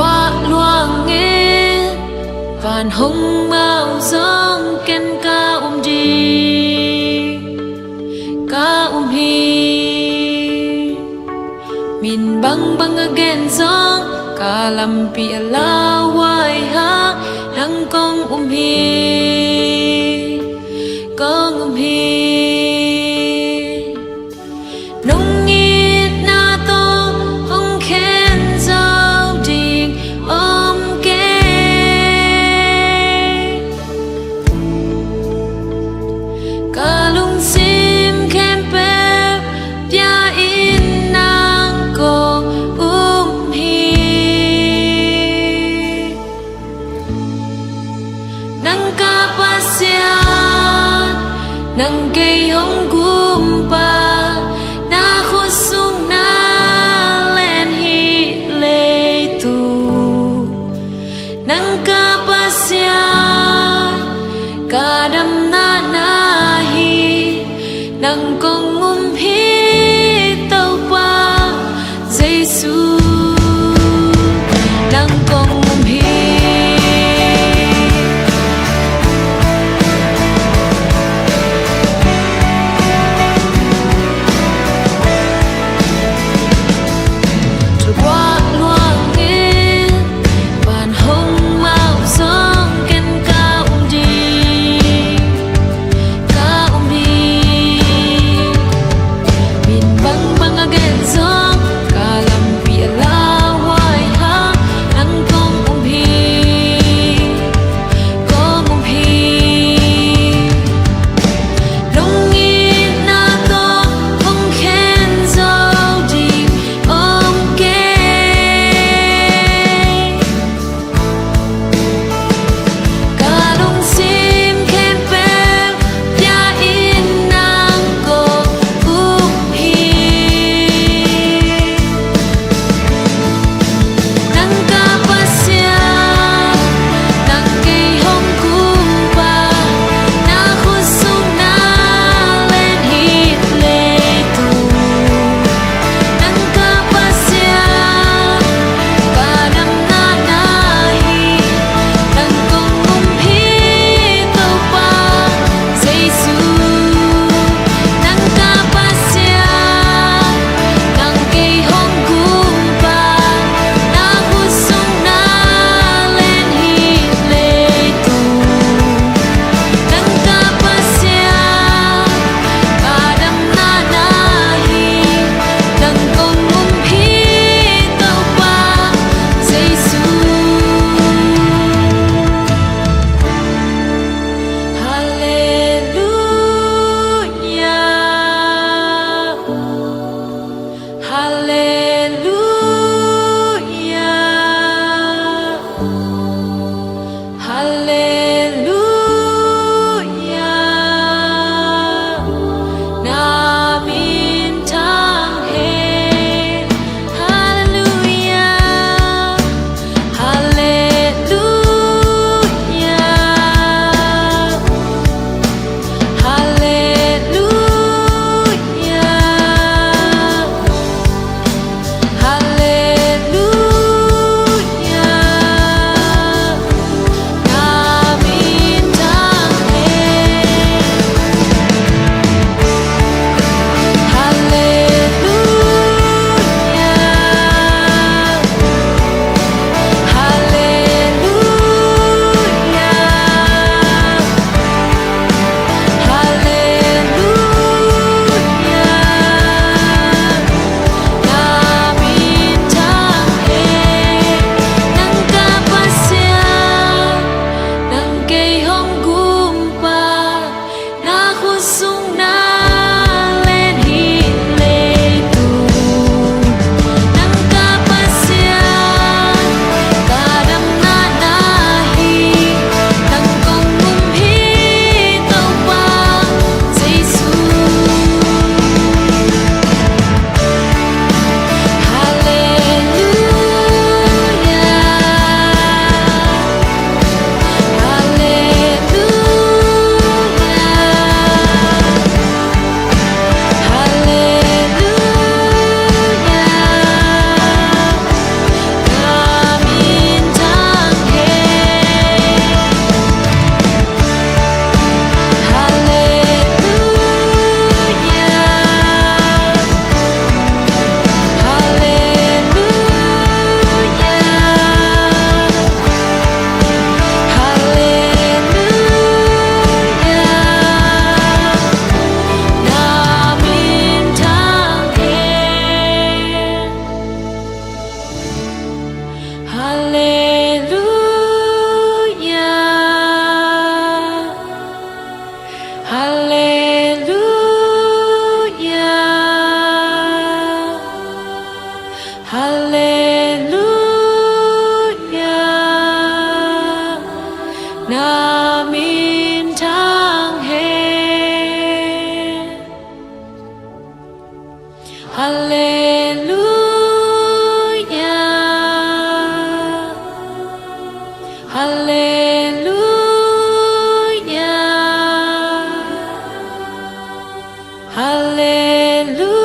qua loang nghe vàn hồng màu giông ken ca đi ca hi min bang bang again giông ca lam pia la wai ha nang kong hi kong hi nông nghít na to hong khen giao đình ôm kê ca lung sim khen pe bia in nang ko hi nang ca pasian nang cây hong gumpa na khusung na len hi le tu nang ka pasian kadam na hi nang kong hi tau pa Giêsu nang kong hi qua loang nghe vàn hồng màu giông ken Namin Tanghen. Hallelujah, Hallelujah, Hallelujah.